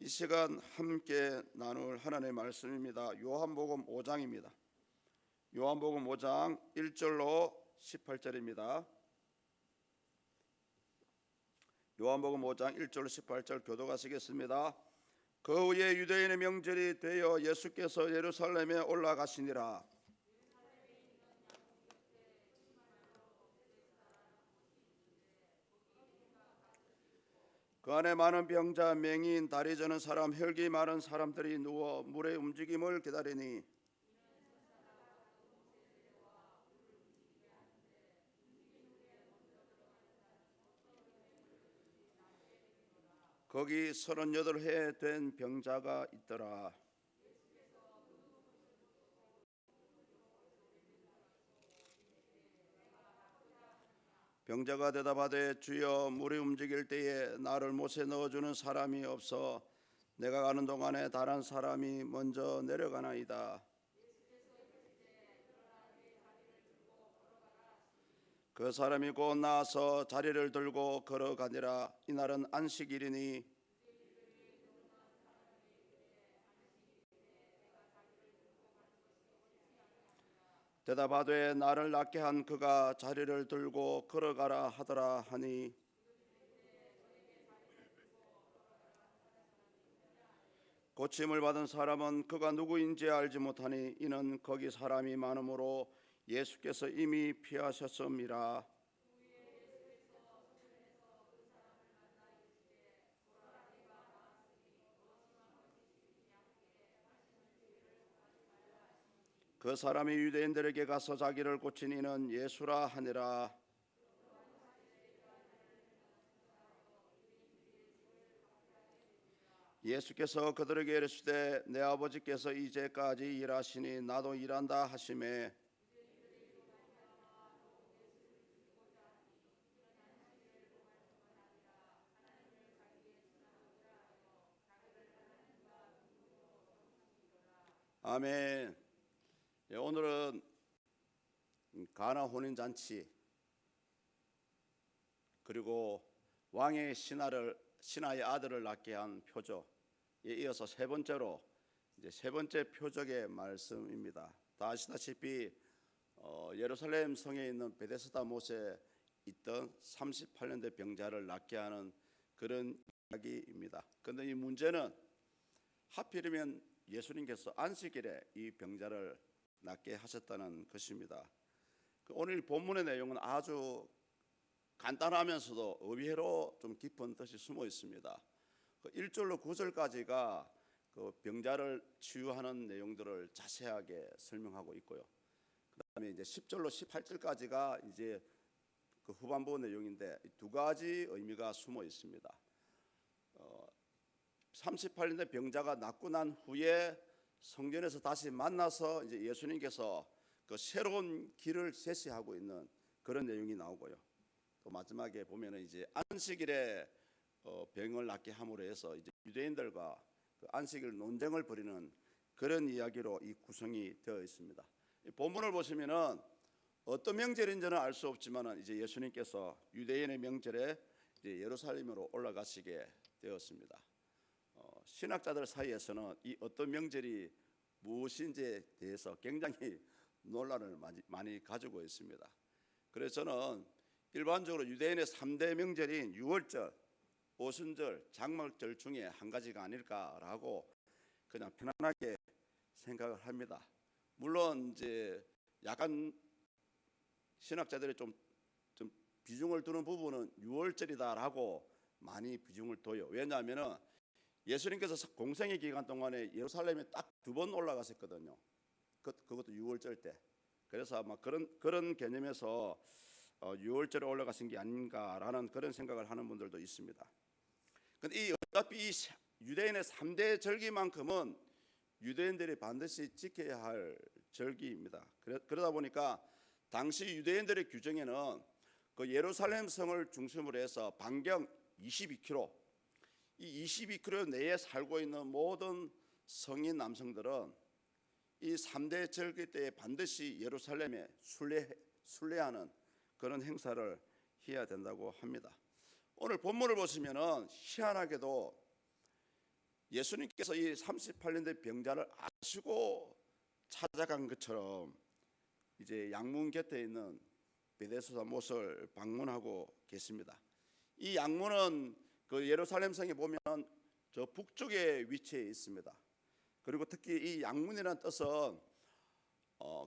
이 시간 함께 나눌 하나님의 말씀입니다. 요한복음 5장입니다. 요한복음 5장 1절로 18절입니다. 요한복음 5장 1절로 18절 교독하시겠습니다. 그 후에 유대인의 명절이 되어 예수께서 예루살렘에 올라가시니라. 그 안에 많은 병자, 맹인, 다리 저는 사람, 혈기 많은 사람들이 누워 물의 움직임을 기다리니 거기 38해 된 병자가 있더라. 병자가 대답하되 주여, 물이 움직일 때에 나를 못에 넣어주는 사람이 없어 내가 가는 동안에 다른 사람이 먼저 내려가나이다. 그 사람이 곧 나와서 자리를 들고 걸어가니라. 이날은 안식일이니 대답하되 나를 낫게 한 그가 자리를 들고 걸어가라 하더라 하니 고침을 받은 사람은 그가 누구인지 알지 못하니 이는 거기 사람이 많으므로 예수께서 이미 피하셨음이라. 그 사람이 유대인들에게 가서 자기를 고친 이는 예수라 하니라. 예수께서 그들에게 이르시되 내 아버지께서 이제까지 일하시니 나도 일한다 하시매 아멘. 오늘은 가나 혼인잔치 그리고 왕의 신하의 아들을 낳게 한 표적에 이어서 세 번째로 세 번째 표적의 말씀입니다. 다 아시다시피 예루살렘 성에 있는 베데스다 못에 있던 38년 된 병자를 낫게 하는 그런 이야기입니다. 그런데 이 문제는 하필이면 예수님께서 안식일에 이 병자를 낫게 하셨다는 것입니다. 오늘 본문의 내용은 아주 간단하면서도 의외로 좀 깊은 뜻이 숨어 있습니다. 1절로 9절까지가 그 병자를 치유하는 내용들을 자세하게 설명하고 있고요. 그다음에 이제 10절로 18절까지가 이제 그 후반부 내용인데 두 가지 의미가 숨어 있습니다. 38년 된 병자가 낫고 난 후에 성전에서 다시 만나서 이제 예수님께서 그 새로운 길을 제시하고 있는 그런 내용이 나오고요. 또 마지막에 보면은 이제 안식일에 병을 낫게 함으로 해서 이제 유대인들과 그 안식일 논쟁을 벌이는 그런 이야기로 이 구성이 되어 있습니다. 이 본문을 보시면은 어떤 명절인지는 알 수 없지만은 이제 예수님께서 유대인의 명절에 이제 예루살렘으로 올라가시게 되었습니다. 신학자들 사이에서는 이 어떤 명절이 무엇인지에 대해서 굉장히 논란을 많이 가지고 있습니다. 그래서 저는 일반적으로 유대인의 3대 명절인 유월절, 오순절, 장막절 중에 한 가지가 아닐까라고 그냥 편안하게 생각을 합니다. 물론 이제 약간 신학자들이 좀 비중을 두는 부분은 유월절이다라고 많이 비중을 둬요. 왜냐하면은 예수님께서 공생의 기간 동안에 예루살렘에 딱 2번 올라가셨거든요. 그것도 유월절 때. 그래서 아마 그런 개념에서 유월절에 올라가신 게 아닌가라는 그런 생각을 하는 분들도 있습니다. 그런데 어차피 이 유대인의 3대 절기만큼은 유대인들이 반드시 지켜야 할 절기입니다. 그러다 보니까 당시 유대인들의 규정에는 그 예루살렘 성을 중심으로 해서 반경 22km, 이 22km 내에 살고 있는 모든 성인 남성들은 이 3대 절기 때에 반드시 예루살렘에 순례하는 그런 행사를 해야 된다고 합니다. 오늘 본문을 보시면은 희한하게도 예수님께서 이 38년 된 병자를 아시고 찾아간 것처럼 이제 양문 곁에 있는 베데스다 못을 방문하고 계십니다. 이 양문은 그 예루살렘 성에 보면 저 북쪽에 위치해 있습니다. 그리고 특히 이 양문이라는 뜻은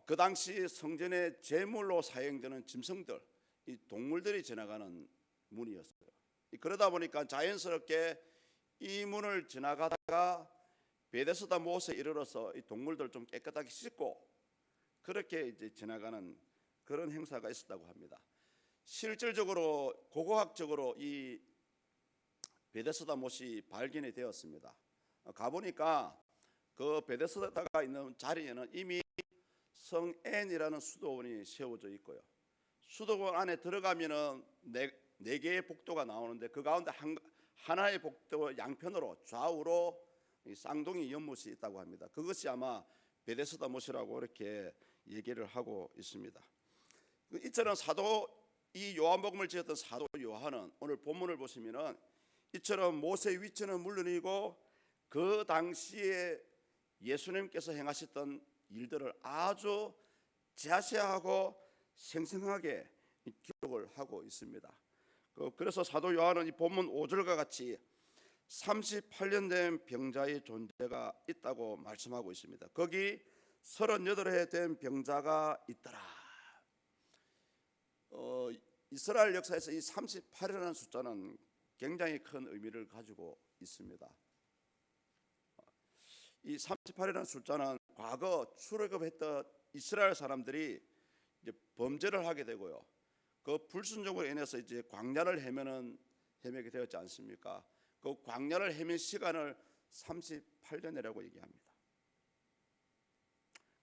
그 당시 성전의 제물로 사용되는 짐승들, 이 동물들이 지나가는 문이었어요. 그러다 보니까 자연스럽게 이 문을 지나가다가 베데스다 못에 이르러서 이 동물들 좀 깨끗하게 씻고 그렇게 이제 지나가는 그런 행사가 있었다고 합니다. 실질적으로 고고학적으로 이 베데스다 못이 발견이 되었습니다. 가보니까 그 베데스다가 있는 자리에는 이미 성앤이라는 수도원이 세워져 있고요. 수도원 안에 들어가면은 네 개의 복도가 나오는데 그 가운데 하나의 복도 양편으로 좌우로 쌍둥이 연못이 있다고 합니다. 그것이 아마 베데스다 못이라고 이렇게 얘기를 하고 있습니다. 이처럼 이 요한복음을 지었던 사도 요한은 오늘 본문을 보시면은 이처럼 모세의 위치는 물론이고 그 당시에 예수님께서 행하셨던 일들을 아주 자세하고 생생하게 기록을 하고 있습니다. 그래서 사도 요한은 이 본문 5절과 같이 38년 된 병자의 존재가 있다고 말씀하고 있습니다. 거기 38해 된 병자가 있더라. 이스라엘 역사에서 이 38이라는 숫자는 굉장히 큰 의미를 가지고 있습니다. 이 38이라는 숫자는 과거 출애굽했던 이스라엘 사람들이 이제 범죄를 하게 되고요. 그 불순종으로 인해서 이제 광야를 헤매게 되었지 않습니까? 그 광야를 헤맨 시간을 38년이라고 얘기합니다.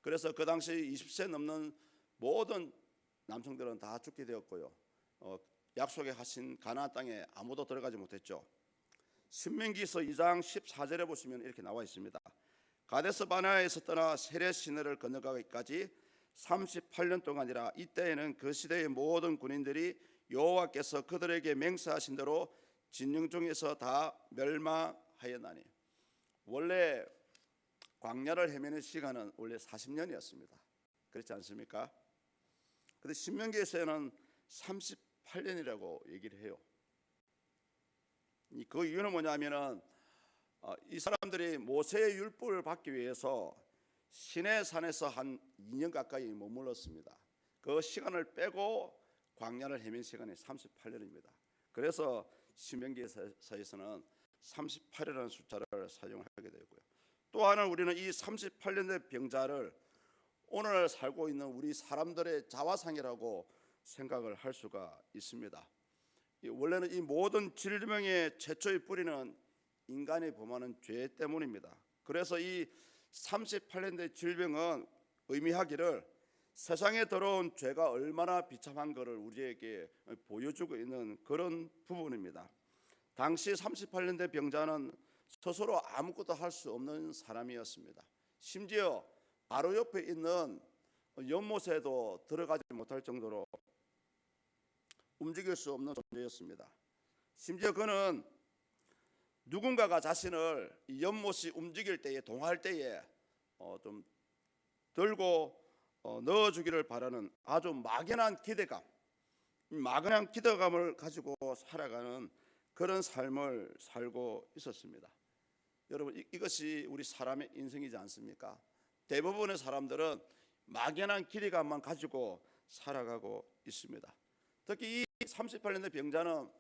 그래서 그 당시 20세 넘는 모든 남성들은 다 죽게 되었고요. 약속에 하신 가나안 땅에 아무도 들어가지 못했죠. 신명기서 2장 14절에 보시면 이렇게 나와 있습니다. 가데스 바네아에서 떠나 세렛 시내를 건너가기까지 38년 동안이라. 이때에는 그 시대의 모든 군인들이 여호와께서 그들에게 맹세하신 대로 진영 중에서 다 멸망하였나니. 원래 광야를 헤매는 시간은 원래 40년이었습니다. 그렇지 않습니까? 그런데 신명기에서는 38년이라고 얘기를 해요. 그 이유는 뭐냐면은 이 사람들이 모세의 율법을 받기 위해서 시내 산에서 한 2년 가까이 머물렀습니다. 그 시간을 빼고 광야를 헤맨 시간이 38년입니다. 그래서 신명기서에서는 38이라는 숫자를 사용하게 되고요. 또 하나 우리는 이 38년의 병자를 오늘 살고 있는 우리 사람들의 자화상이라고 생각을 할 수가 있습니다. 원래는 이 모든 질병의 최초의 뿌리는 인간이 범하는 죄 때문입니다. 그래서 이 38년의 질병은 의미하기를 세상에 들어온 죄가 얼마나 비참한 것을 우리에게 보여주고 있는 그런 부분입니다. 당시 38년대 병자는 스스로 아무것도 할 수 없는 사람이었습니다. 심지어 바로 옆에 있는 연못에도 들어가지 못할 정도로 움직일 수 없는 존재였습니다. 심지어 그는 누군가가 자신을 연못이 움직일 때에 동할 때에 좀 들고 넣어주기를 바라는 아주 막연한 기대감을 가지고 살아가는 그런 삶을 살고 있었습니다. 여러분 이것이 우리 사람의 인생이지 않습니까? 대부분의 사람들은 막연한 기대감만 가지고 살아가고 있습니다. 특히 이 38년의 병자는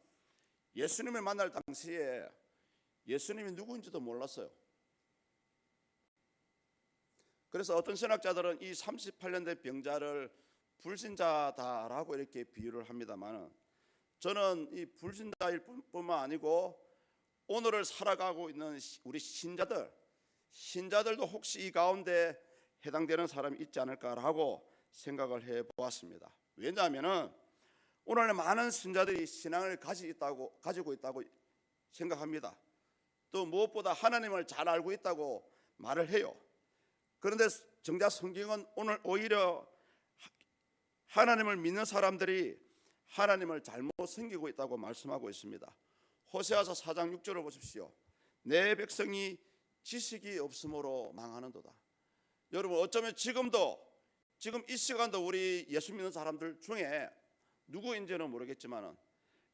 예수님을 만날 당시에 예수님이 누구인지도 몰랐어요. 그래서 어떤 신학자들은 이 38년의 병자를 불신자다라고 이렇게 비유를 합니다만, 저는 이 불신자일 뿐만 아니고 오늘을 살아가고 있는 우리 신자들도 혹시 이 가운데 해당되는 사람이 있지 않을까라고 생각을 해보았습니다. 왜냐하면 오늘 많은 신자들이 신앙을 가지고 있다고 생각합니다. 또 무엇보다 하나님을 잘 알고 있다고 말을 해요. 그런데 정작 성경은 오늘 오히려 하나님을 믿는 사람들이 하나님을 잘못 섬기고 있다고 말씀하고 있습니다. 호세아서 4장 6절을 보십시오. 내 백성이 지식이 없으므로 망하는도다. 여러분, 어쩌면 지금 이 시간도 우리 예수 믿는 사람들 중에 누구인지는 모르겠지만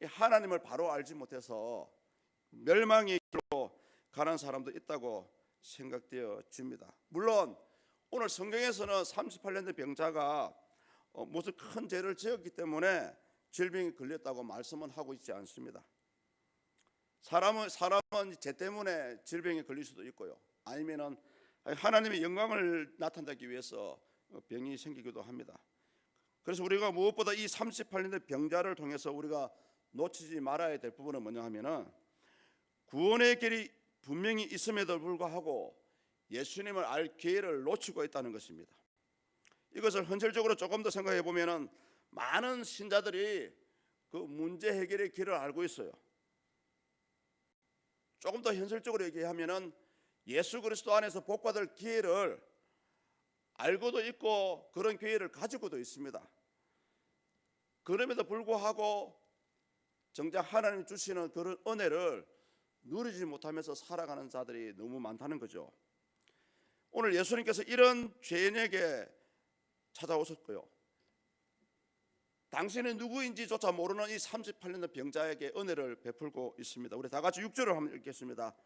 하나님을 바로 알지 못해서 멸망의 길로 가는 사람도 있다고 생각되어집니다. 물론 오늘 성경에서는 38년 된 병자가 무슨 큰 죄를 지었기 때문에 질병이 걸렸다고 말씀은 하고 있지 않습니다. 사람은 죄 때문에 질병에 걸릴 수도 있고요, 아니면은 하나님의 영광을 나타내기 위해서 병이 생기기도 합니다. 그래서 우리가 무엇보다 이 38년 된 병자를 통해서 우리가 놓치지 말아야 될 부분은 뭐냐 하면은, 구원의 길이 분명히 있음에도 불구하고 예수님을 알 기회를 놓치고 있다는 것입니다. 이것을 현실적으로 조금 더 생각해 보면은 많은 신자들이 그 문제 해결의 길을 알고 있어요. 조금 더 현실적으로 얘기하면은 예수 그리스도 안에서 복받을 기회를 알고도 있고 그런 기회를 가지고도 있습니다. 그럼에도 불구하고 정작 하나님 주시는 그런 은혜를 누리지 못하면서 살아가는 자들이 너무 많다는 거죠. 오늘 예수님께서 이런 죄인에게 찾아오셨고요, 당신이 누구인지조차 모르는 이 38년 병자에게 은혜를 베풀고 있습니다. 우리 다 같이 6절을 한번 읽겠습니다.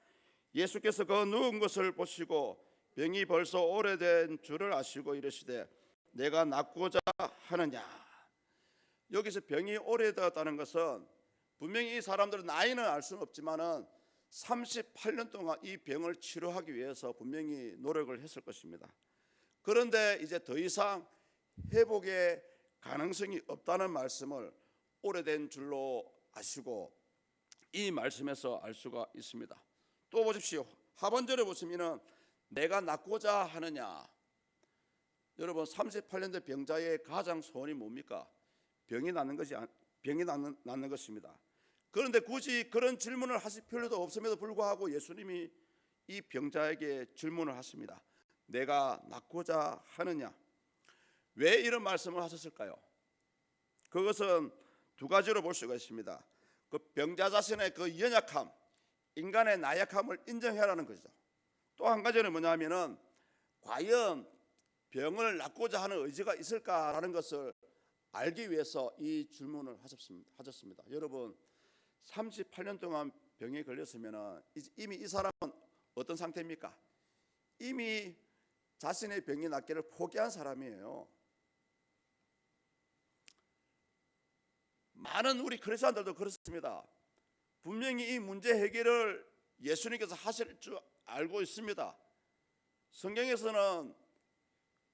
예수께서 그 누운 것을 보시고 병이 벌써 오래된 줄을 아시고 이르시되 내가 낫고자 하느냐. 여기서 병이 오래되었다는 것은 분명히 이 사람들은 나이는 알 수는 없지만은 38년 동안 이 병을 치료하기 위해서 분명히 노력을 했을 것입니다. 그런데 이제 더 이상 회복의 가능성이 없다는 말씀을 오래된 줄로 아시고 이 말씀에서 알 수가 있습니다. 또 보십시오. 하반절에 보시면은 내가 낫고자 하느냐. 여러분, 38년 된 병자의 가장 소원이 뭡니까? 병이 낫는 것입니다. 그런데 굳이 그런 질문을 하실 필요도 없음에도 불구하고 예수님이 이 병자에게 질문을 하십니다. 내가 낫고자 하느냐. 왜 이런 말씀을 하셨을까요? 그것은 두 가지로 볼 수가 있습니다. 그 병자 자신의 그 연약함, 인간의 나약함을 인정해라는 거죠. 또 한 가지는 뭐냐면은 과연 병을 낫고자 하는 의지가 있을까라는 것을 알기 위해서 이 질문을 하셨습니다. 여러분, 38년 동안 병에 걸렸으면 이미 이 사람은 어떤 상태입니까? 이미 자신의 병이 낫기를 포기한 사람이에요. 많은 우리 크리스천들도 그렇습니다. 분명히 이 문제 해결을 예수님께서 하실 줄 알고 있습니다. 성경에서는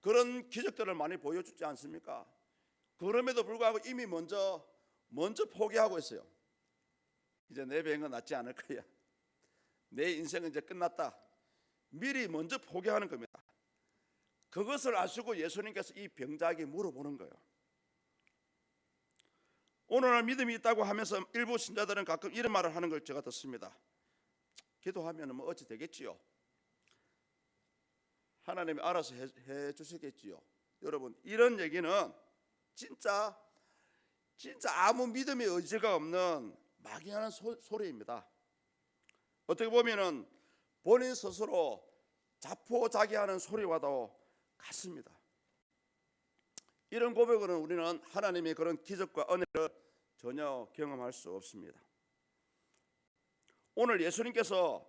그런 기적들을 많이 보여주지 않습니까? 그럼에도 불구하고 이미 먼저 포기하고 있어요. 이제 내 병은 낫지 않을 거야. 내 인생은 이제 끝났다. 미리 먼저 포기하는 겁니다. 그것을 아시고 예수님께서 이 병자에게 물어보는 거예요. 오늘날 믿음이 있다고 하면서 일부 신자들은 가끔 이런 말을 하는 걸 제가 듣습니다. 기도하면 뭐 어찌 되겠지요? 하나님이 알아서 해 주시겠지요? 여러분, 이런 얘기는 진짜 아무 믿음의 의지가 없는 막연한 소리입니다. 어떻게 보면은 본인 스스로 자포자기하는 소리와도 같습니다. 이런 고백으로는 우리는 하나님의 그런 기적과 은혜를 전혀 경험할 수 없습니다. 오늘 예수님께서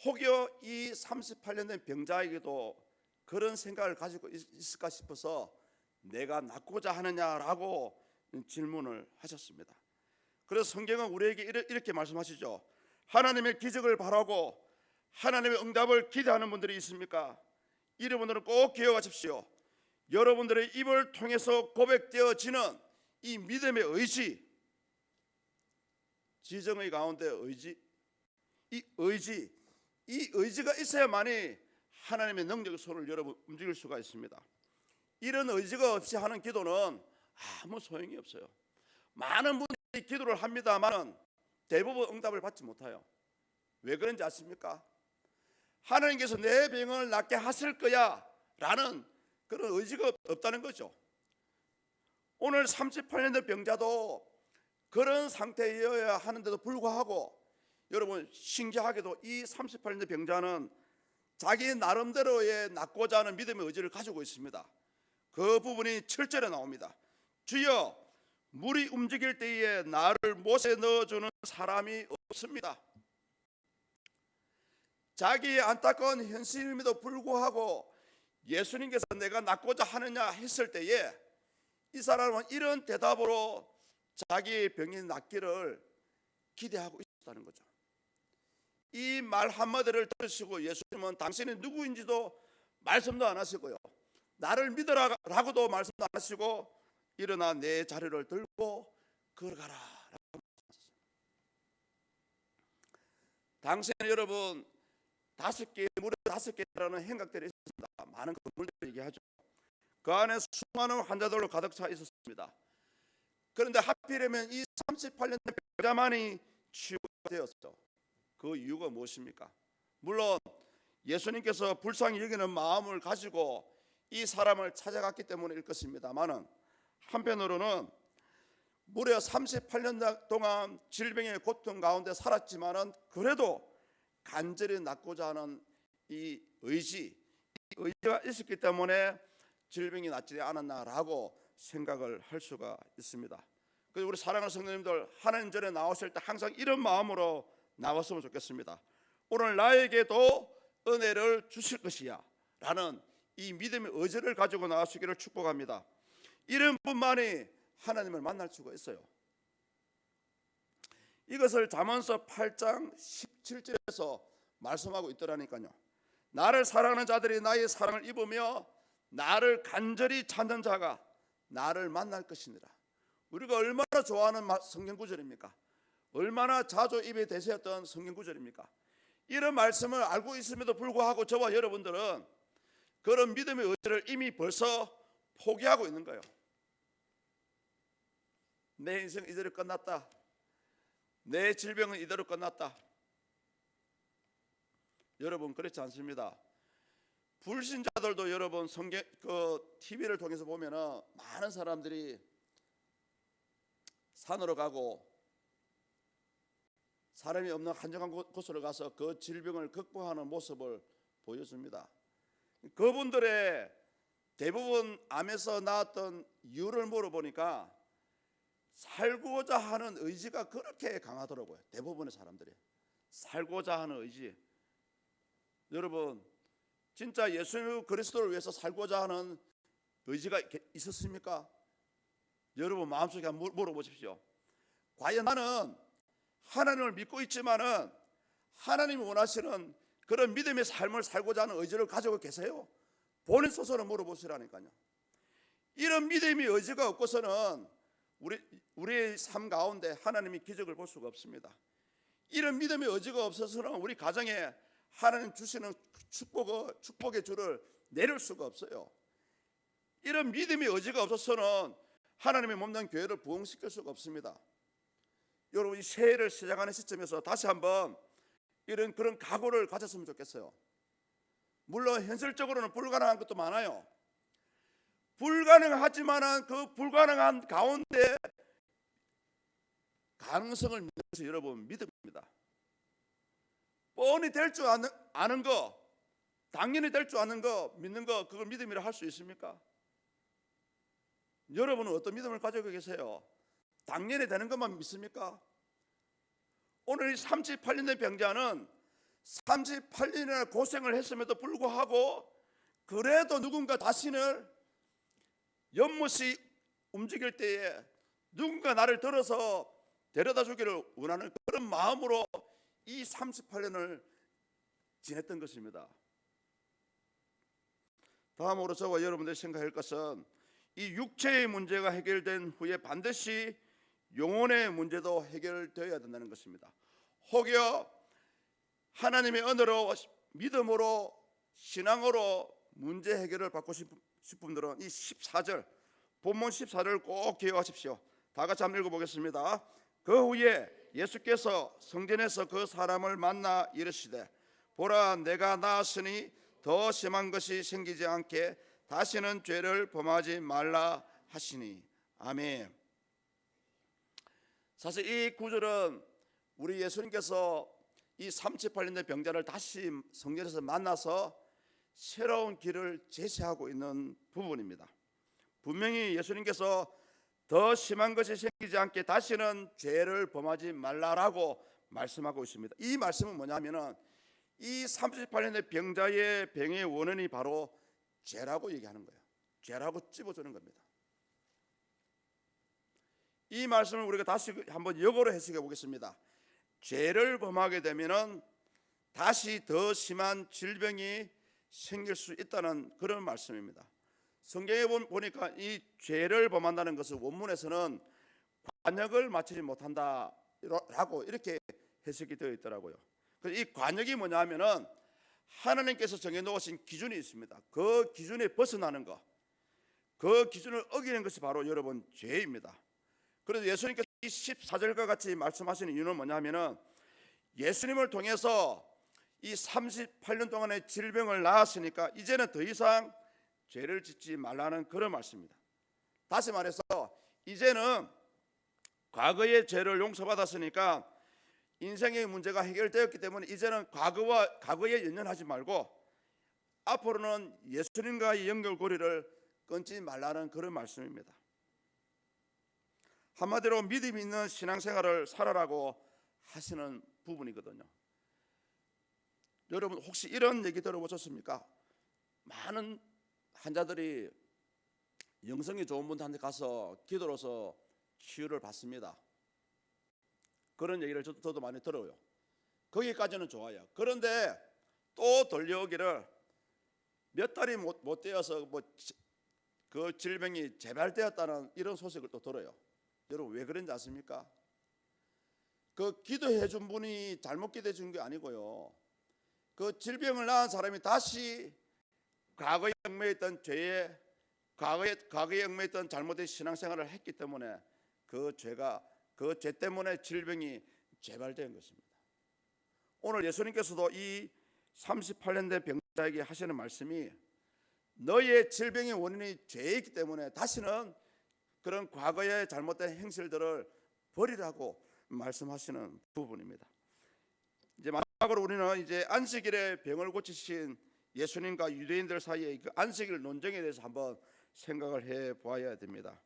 혹여 이 38년 된 병자에게도 그런 생각을 가지고 있을까 싶어서 내가 낫고자 하느냐라고 질문을 하셨습니다. 그래서 성경은 우리에게 이렇게 말씀하시죠. 하나님의 기적을 바라고 하나님의 응답을 기대하는 분들이 있습니까? 이런 분들은 꼭 기억하십시오. 여러분들의 입을 통해서 고백되어지는 이 믿음의 의지, 지정의 가운데 이 의지가 있어야만이 하나님의 능력의 손을 여러분 움직일 수가 있습니다. 이런 의지가 없이 하는 기도는 아무 소용이 없어요. 많은 분들이 기도를 합니다만 대부분 응답을 받지 못해요. 왜 그런지 아십니까? 하나님께서 내 병을 낫게 하실 거야 라는 그런 의지가 없다는 거죠. 오늘 38년 된 병자도 그런 상태여야 하는데도 불구하고 여러분, 신기하게도 이 38년 된 병자는 자기 나름대로의 낳고자 하는 믿음의 의지를 가지고 있습니다. 그 부분이 7절에 나옵니다. 주여, 물이 움직일 때에 나를 못에 넣어주는 사람이 없습니다. 자기의 안타까운 현실임에도 불구하고 예수님께서 내가 낳고자 하느냐 했을 때에 이 사람은 이런 대답으로 자기의 병이 낫기를 기대하고 있었다는 거죠. 이 말 한마디를 들으시고 예수님은 당신이 누구인지도 말씀도 안 하시고요, 나를 믿으라고도 말씀도 안 하시고 일어나 내 자리를 들고 걸어가라. 당시에는 여러분 5개, 무려 5개라는 행각들이 있었습니다. 많은 건물들을 얘기하죠. 그 안에 수많은 환자들로 가득 차 있었습니다. 그런데 하필이면 이 38년 병자만이 치유가 되었죠. 그 이유가 무엇입니까? 물론 예수님께서 불쌍히 여기는 마음을 가지고 이 사람을 찾아갔기 때문일 것입니다만은, 한편으로는 무려 38년 동안 질병의 고통 가운데 살았지만은 그래도 간절히 낫고자 하는 이 의지가 있었기 때문에 질병이 낫지 않았나라고 생각을 할 수가 있습니다. 그래서 우리 사랑하는 성도님들, 하나님 전에 나오실 때 항상 이런 마음으로 나왔으면 좋겠습니다. 오늘 나에게도 은혜를 주실 것이야 라는 이 믿음의 의지를 가지고 나아가시기를 축복합니다. 이런 분만이 하나님을 만날 수가 있어요. 이것을 잠언서 8장 17절에서 말씀하고 있더라니까요. 나를 사랑하는 자들이 나의 사랑을 입으며 나를 간절히 찾는 자가 나를 만날 것이니라. 우리가 얼마나 좋아하는 성경 구절입니까? 얼마나 자주 입에 대세였던 성경 구절입니까? 이런 말씀을 알고 있음에도 불구하고 저와 여러분들은 그런 믿음의 의지를 이미 벌써 포기하고 있는 거예요. 내 인생 이대로 끝났다. 내 질병은 이대로 끝났다. 여러분, 그렇지 않습니다. 불신자들도 여러분 성경 TV를 통해서 보면은 많은 사람들이 산으로 가고 사람이 없는 한적한 곳으로 가서 그 질병을 극복하는 모습을 보여줍니다. 그분들의 대부분 암에서 나왔던 이유를 물어보니까 살고자 하는 의지가 그렇게 강하더라고요. 대부분의 사람들이 살고자 하는 의지. 여러분, 진짜 예수 그리스도를 위해서 살고자 하는 의지가 있었습니까? 여러분 마음속에 한번 물어보십시오. 과연 나는 하나님을 믿고 있지만은 하나님이 원하시는 그런 믿음의 삶을 살고자 하는 의지를 가지고 계세요? 본인 스스로 물어보시라니까요. 이런 믿음의 의지가 없고서는 우리의 삶 가운데 하나님이 기적을 볼 수가 없습니다. 이런 믿음의 의지가 없어서는 우리 가정에 하나님 주시는 축복의 줄을 내릴 수가 없어요. 이런 믿음의 의지가 없어서는 하나님의 몸된 교회를 부흥시킬 수가 없습니다. 여러분, 이 새해를 시작하는 시점에서 다시 한번 그런 각오를 가졌으면 좋겠어요. 물론 현실적으로는 불가능한 것도 많아요. 불가능하지만은 그 불가능한 가운데 가능성을 믿는 것이 여러분 믿음입니다. 뻔히 될 줄 아는 거, 당연히 될 줄 아는 거, 믿는 거, 그걸 믿음이라 할 수 있습니까? 여러분은 어떤 믿음을 가지고 계세요? 당연히 되는 것만 믿습니까? 오늘 이 38년 된 병자는 38년이나 고생을 했음에도 불구하고 그래도 누군가 자신을 연못이 움직일 때에 누군가 나를 들어서 데려다 주기를 원하는 그런 마음으로 이 38년을 지냈던 것입니다. 다음으로 저와 여러분들이 생각할 것은 이 육체의 문제가 해결된 후에 반드시 영혼의 문제도 해결되어야 된다는 것입니다. 혹여 하나님의 은혜로 믿음으로 신앙으로 문제 해결을 받고 싶은 분들은 이 14절, 본문 14절을 꼭 기억하십시오. 다 같이 한번 읽어보겠습니다. 그 후에 예수께서 성전에서 그 사람을 만나 이르시되 보라, 내가 나았으니 더 심한 것이 생기지 않게 다시는 죄를 범하지 말라 하시니. 아멘. 사실 이 구절은 우리 예수님께서 이 38년 된 병자를 다시 성전에서 만나서 새로운 길을 제시하고 있는 부분입니다. 분명히 예수님께서 더 심한 것이 생기지 않게 다시는 죄를 범하지 말라라고 말씀하고 있습니다. 이 말씀은 뭐냐면은 이 38년 된 병자의 병의 원인이 바로 죄라고 얘기하는 거예요. 죄라고 찝어주는 겁니다. 이 말씀을 우리가 다시 한번 역어로 해석해 보겠습니다. 죄를 범하게 되면은 다시 더 심한 질병이 생길 수 있다는 그런 말씀입니다. 성경에 보니까 이 죄를 범한다는 것은 원문에서는 관역을 마치지 못한다라고 이렇게 해석이 되어 있더라고요. 그래서 이 관역이 뭐냐면은 하나님께서 정해놓으신 기준이 있습니다. 그 기준에 벗어나는 것, 그 기준을 어기는 것이 바로 여러분 죄입니다. 그래서 예수님께서 이 14절과 같이 말씀하시는 이유는 뭐냐면은 예수님을 통해서 이 38년 동안의 질병을 나았으니까 이제는 더 이상 죄를 짓지 말라는 그런 말씀입니다. 다시 말해서 이제는 과거의 죄를 용서받았으니까 인생의 문제가 해결되었기 때문에 이제는 과거에 연연하지 말고 앞으로는 예수님과의 연결고리를 끊지 말라는 그런 말씀입니다. 한마디로 믿음 있는 신앙생활을 살아라고 하시는 부분이거든요. 여러분 혹시 이런 얘기 들어보셨습니까? 많은 환자들이 영성이 좋은 분한테 가서 기도로서 치유를 받습니다. 그런 얘기를 저도 많이 들어요. 거기까지는 좋아요. 그런데 또 돌려오기를 몇 달이 못 되어서 그 질병이 재발되었다는 이런 소식을 또 들어요. 여러분 왜 그런지 아십니까? 그 기도해 준 분이 잘못 기도해 준 게 아니고요. 그 질병을 낳은 사람이 다시 과거에 얽매였던 죄에 과거에 얽매였던 잘못된 신앙생활을 했기 때문에 그 죄 때문에 질병이 재발된 것입니다. 오늘 예수님께서도 이 38년 된 병자에게 하시는 말씀이 너의 질병의 원인이 죄이기 때문에 다시는 그런 과거의 잘못된 행실들을 버리라고 말씀하시는 부분입니다. 이제 마지막으로 우리는 이제 안식일에 병을 고치신 예수님과 유대인들 사이의 그 안식일 논쟁에 대해서 한번 생각을 해 보아야 됩니다.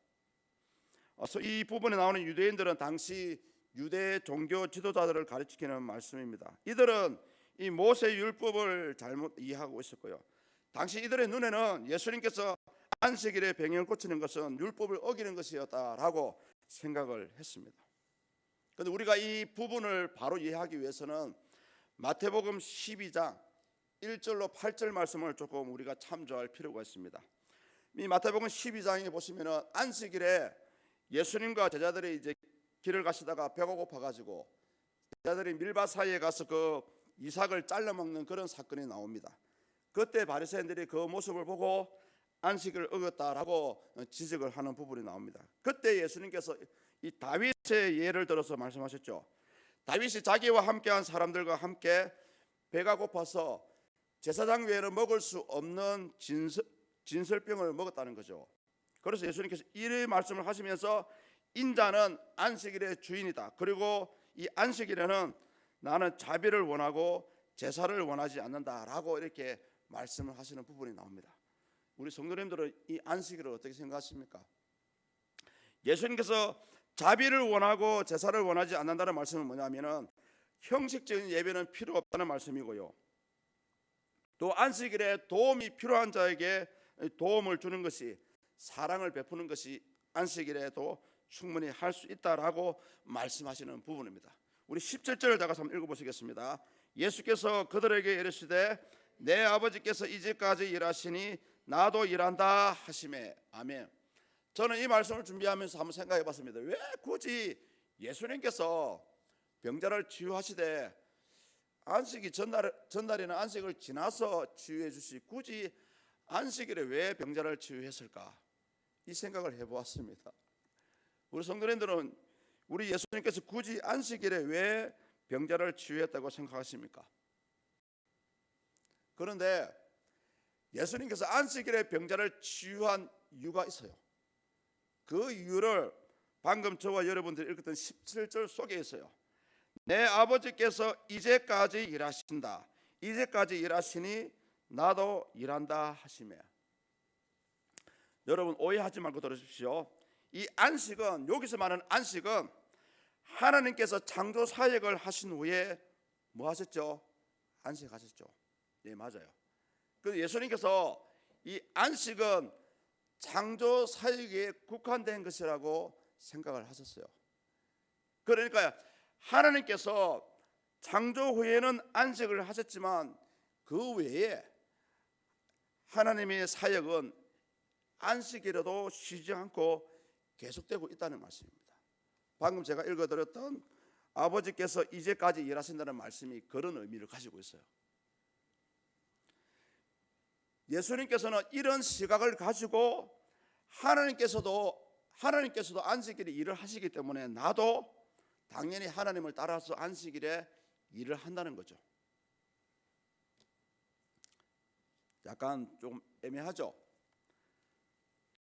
이 부분에 나오는 유대인들은 당시 유대 종교 지도자들을 가르치는 말씀입니다. 이들은 이 모세 율법을 잘못 이해하고 있었고요. 당시 이들의 눈에는 예수님께서 안식일에 병을 고치는 것은 율법을 어기는 것이었다라고 생각을 했습니다. 그런데 우리가 이 부분을 바로 이해하기 위해서는 마태복음 12장 1절로 8절 말씀을 조금 우리가 참조할 필요가 있습니다. 이 마태복음 12장에 보시면은 안식일에 예수님과 제자들이 이제 길을 가시다가 배가 고파가지고 제자들이 밀밭 사이에 가서 그 이삭을 잘라 먹는 그런 사건이 나옵니다. 그때 바리새인들이 그 모습을 보고 안식을 어겼다라고 지적을 하는 부분이 나옵니다. 그때 예수님께서 이 다윗의 예를 들어서 말씀하셨죠. 다윗이 자기와 함께한 사람들과 함께 배가 고파서 제사장 외에는 먹을 수 없는 진설병을 먹었다는 거죠. 그래서 예수님께서 이 말씀을 하시면서 인자는 안식일의 주인이다. 그리고 이 안식일에는 나는 자비를 원하고 제사를 원하지 않는다라고 이렇게 말씀을 하시는 부분이 나옵니다. 우리 성도님들은 이 안식일을 어떻게 생각하십니까? 예수님께서 자비를 원하고 제사를 원하지 않는다는 말씀은 뭐냐면은 형식적인 예배는 필요 없다는 말씀이고요. 또 안식일에 도움이 필요한 자에게 도움을 주는 것이 사랑을 베푸는 것이 안식일에도 충분히 할 수 있다라고 말씀하시는 부분입니다. 우리 17절을 다시 한번 읽어보시겠습니다. 예수께서 그들에게 이르시되 내 아버지께서 이제까지 일하시니 나도 일한다 하시매. 아멘. 저는 이 말씀을 준비하면서 한번 생각해봤습니다. 왜 굳이 예수님께서 병자를 치유하시되 안식이 전날에는 안식을 지나서 치유해 주시 굳이 안식일에 왜 병자를 치유했을까? 이 생각을 해보았습니다. 우리 성도님들은 우리 예수님께서 굳이 안식일에 왜 병자를 치유했다고 생각하십니까? 그런데 예수님께서 안식일에 병자를 치유한 이유가 있어요. 그 이유를 방금 저와 여러분들이 읽었던 17절 속에 있어요. 내 아버지께서 이제까지 일하신다. 이제까지 일하시니 나도 일한다 하시며. 여러분 오해하지 말고 들으십시오. 이 안식은, 여기서 말하는 안식은 하나님께서 창조 사역을 하신 후에 뭐 하셨죠? 안식하셨죠. 네, 맞아요. 그래서 예수님께서 이 안식은 창조 사역에 국한된 것이라고 생각을 하셨어요. 그러니까 하나님께서 창조 후에는 안식을 하셨지만 그 외에 하나님의 사역은 안식이라도 쉬지 않고 계속되고 있다는 말씀입니다. 방금 제가 읽어드렸던 아버지께서 이제까지 일하신다는 말씀이 그런 의미를 가지고 있어요. 예수님께서는 이런 시각을 가지고 하나님께서도 안식일에 일을 하시기 때문에 나도 당연히 하나님을 따라서 안식일에 일을 한다는 거죠. 약간 좀 애매하죠.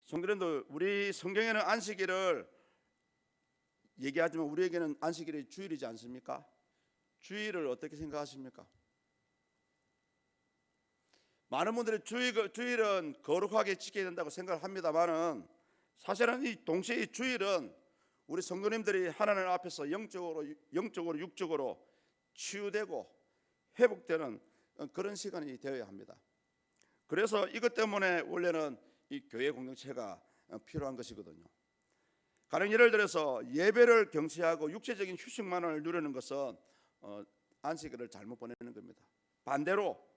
성도님들, 우리 성경에는 안식일을 얘기하지만 우리에게는 안식일이 주일이지 않습니까? 주일을 어떻게 생각하십니까? 많은 분들이 주일은 거룩하게 지켜야 된다고 생각을 합니다만은 사실은 이 동시에 이 주일은 우리 성도님들이 하나님 앞에서 영적으로 육적으로 치유되고 회복되는 그런 시간이 되어야 합니다. 그래서 이것 때문에 원래는 이 교회 공동체가 필요한 것이거든요. 가령 예를 들어서 예배를 경시하고 육체적인 휴식만을 누리는 것은 안식일을 잘못 보내는 겁니다. 반대로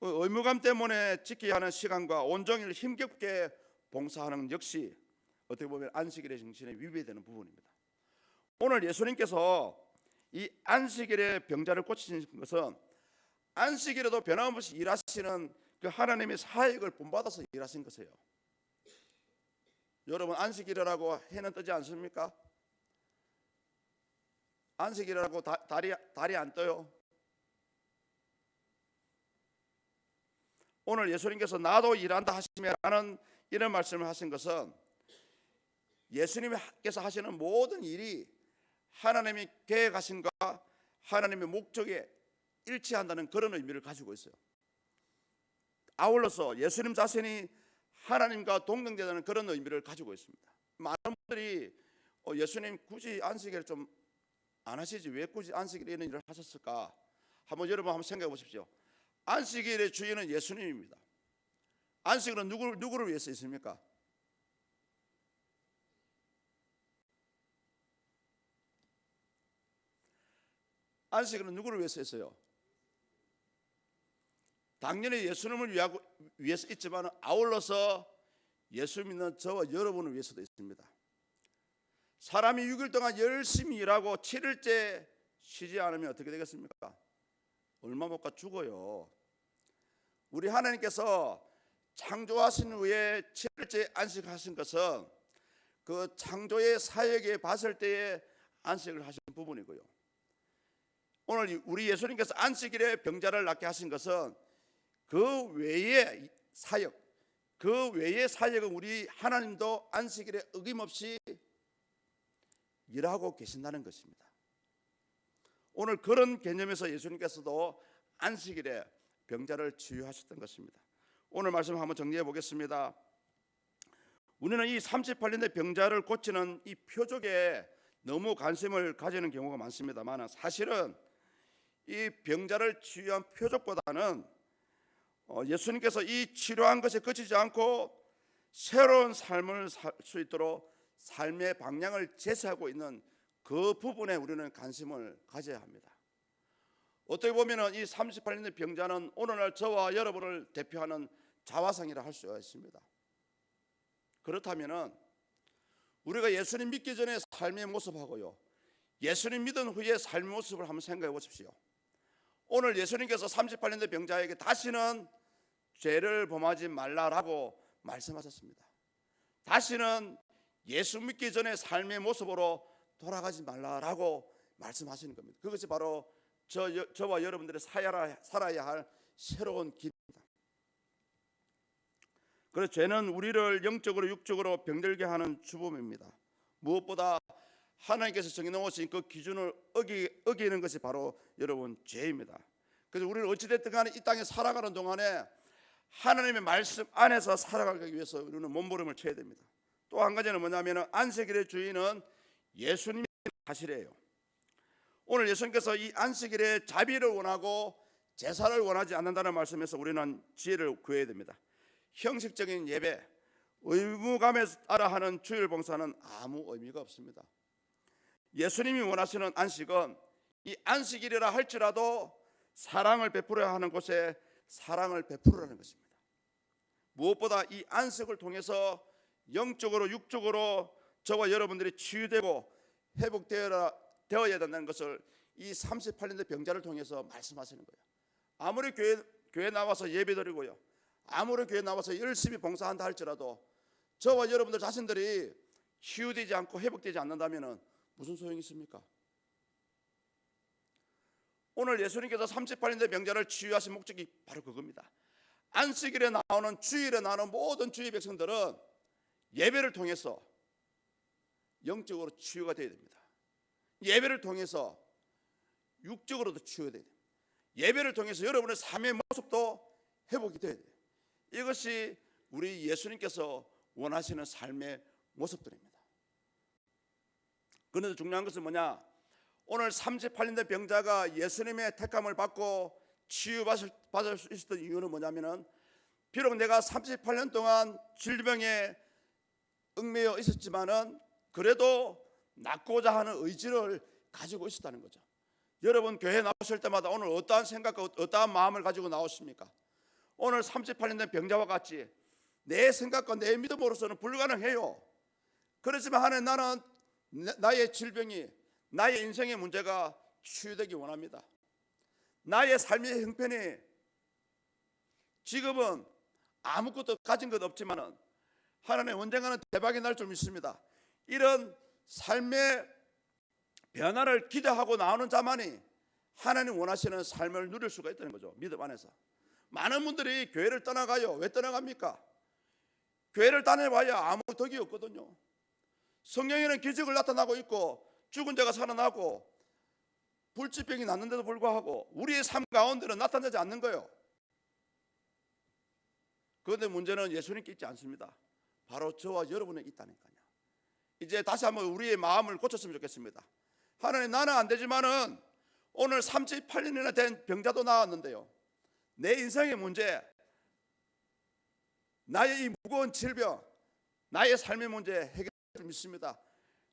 의무감 때문에 지켜야 하는 시간과 온종일 힘겹게 봉사하는 역시 어떻게 보면 안식일의 정신에 위배되는 부분입니다. 오늘 예수님께서 이 안식일의 병자를 고치신 것은 안식일에도 변함없이 일하시는 그 하나님의 사역을 본받아서 일하신 것이에요. 여러분 안식일이라고 해는 뜨지 않습니까? 안식일이라고 달이 안 떠요. 오늘 예수님께서 나도 일한다 하시며라는 이런 말씀을 하신 것은 예수님께서 하시는 모든 일이 하나님이 계획하신 과 하나님의 목적에 일치한다는 그런 의미를 가지고 있어요. 아울러서 예수님 자신이 하나님과 동등되는 그런 의미를 가지고 있습니다. 많은 분들이 예수님 굳이 안식일을 좀 안 하시지 왜 굳이 안식일에 이런 일을 하셨을까? 여러분 한번 생각해 보십시오. 안식일의 주인은 예수님입니다. 안식일은 누구를 위해서 있습니까? 안식일은 누구를 위해서 했어요? 당연히 예수님을 위해서 있지만 아울러서 예수 믿는 저와 여러분을 위해서도 있습니다. 사람이 6일 동안 열심히 일하고 7일째 쉬지 않으면 어떻게 되겠습니까? 얼마 못 가 죽어요. 우리 하나님께서 창조하신 후에 7일째 안식하신 것은 그 창조의 사역에 봤을 때에 안식을 하신 부분이고요. 오늘 우리 예수님께서 안식일에 병자를 낫게 하신 것은 그 외의 사역은 우리 하나님도 안식일에 어김없이 일하고 계신다는 것입니다. 오늘 그런 개념에서 예수님께서도 안식일에 병자를 치유하셨던 것입니다. 오늘 말씀 한번 정리해 보겠습니다. 우리는 이 38년대 병자를 고치는 이 표적에 너무 관심을 가지는 경우가 많습니다만 사실은 이 병자를 치유한 표적보다는 예수님께서 이 치료한 것에 그치지 않고 새로운 삶을 살 수 있도록 삶의 방향을 제시하고 있는 그 부분에 우리는 관심을 가져야 합니다. 어떻게 보면 이 38년의 병자는 오늘날 저와 여러분을 대표하는 자화상이라 할 수가 있습니다. 그렇다면 우리가 예수님 믿기 전에 삶의 모습하고요 예수님 믿은 후의 삶의 모습을 한번 생각해 보십시오. 오늘 예수님께서 38년의 병자에게 다시는 죄를 범하지 말라라고 말씀하셨습니다. 다시는 예수 믿기 전에 삶의 모습으로 돌아가지 말라라고 말씀하시는 겁니다. 그것이 바로 저와 여러분들이 살아야 할 새로운 길입니다. 그래서 죄는 우리를 영적으로 육적으로 병들게 하는 주범입니다. 무엇보다 하나님께서 정해놓으신 그 기준을 어기는 것이 바로 여러분 죄입니다. 그래서 우리는 어찌됐든 간에 이 땅에 살아가는 동안에 하나님의 말씀 안에서 살아가기 위해서 우리는 몸부림을 쳐야 됩니다. 또 한 가지는 뭐냐면 안식일의 주인은 예수님이 사실이에요. 오늘 예수님께서 이 안식일에 자비를 원하고 제사를 원하지 않는다는 말씀에서 우리는 지혜를 구해야 됩니다. 형식적인 예배, 의무감에 따라 하는 주일 봉사는 아무 의미가 없습니다. 예수님이 원하시는 안식은 이 안식일이라 할지라도 사랑을 베풀어야 하는 곳에 사랑을 베풀으라는 것입니다. 무엇보다 이 안식을 통해서 영적으로 육적으로 저와 여러분들이 치유되고 회복되어야 된다는 것을 이 38년대 병자를 통해서 말씀하시는 거예요. 아무리 교회 나와서 예배드리고요, 아무리 교회 나와서 열심히 봉사한다 할지라도 저와 여러분들 자신들이 치유되지 않고 회복되지 않는다면 무슨 소용이 있습니까? 오늘 예수님께서 38년대 병자를 치유하신 목적이 바로 그겁니다. 안식일에 나오는, 주일에 나오는 모든 주의 백성들은 예배를 통해서 영적으로 치유가 되어야 됩니다. 예배를 통해서 육적으로도 치유가 되어야 됩니다. 예배를 통해서 여러분의 삶의 모습도 회복이 되어야 돼요. 이것이 우리 예수님께서 원하시는 삶의 모습들입니다. 그런데 중요한 것은 뭐냐? 오늘 38년대 병자가 예수님의 택함을 받고 치유받을 수 있었던 이유는 뭐냐면은, 비록 내가 38년 동안 질병에 얽매여 있었지만은 그래도 낫고자 하는 의지를 가지고 있었다는 거죠. 여러분 교회 나오실 때마다 오늘 어떠한 생각과 어떠한 마음을 가지고 나오십니까? 오늘 38년 된 병자와 같이 내 생각과 내 믿음으로서는 불가능해요. 그렇지만 하나님, 나는 나의 질병이, 나의 인생의 문제가 치유되기 원합니다. 나의 삶의 형편이 지금은 아무것도 가진 것 없지만은 하나님 언젠가는 대박이 날 줄 믿습니다. 이런 삶의 변화를 기대하고 나오는 자만이 하나님 원하시는 삶을 누릴 수가 있다는 거죠. 믿음 안에서. 많은 분들이 교회를 떠나가요. 왜 떠나갑니까? 교회를 다녀봐야 아무 덕이 없거든요. 성경에는 기적을 나타나고 있고 죽은 자가 살아나고 불치병이 났는데도 불구하고 우리의 삶 가운데는 나타나지 않는 거예요. 그런데 문제는 예수님께 있지 않습니다. 바로 저와 여러분에 있다니까요. 이제 다시 한번 우리의 마음을 고쳤으면 좋겠습니다. 하나님, 나는 안 되지만은 오늘 38년이나 된 병자도 나왔는데요, 내 인생의 문제, 나의 이 무거운 질병, 나의 삶의 문제 해결할 줄 믿습니다.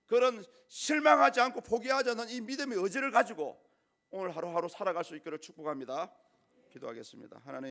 그런 실망하지 않고 포기하지 않는 이 믿음의 의지를 가지고 오늘 하루하루 살아갈 수 있기를 축복합니다. 기도하겠습니다. 하나님,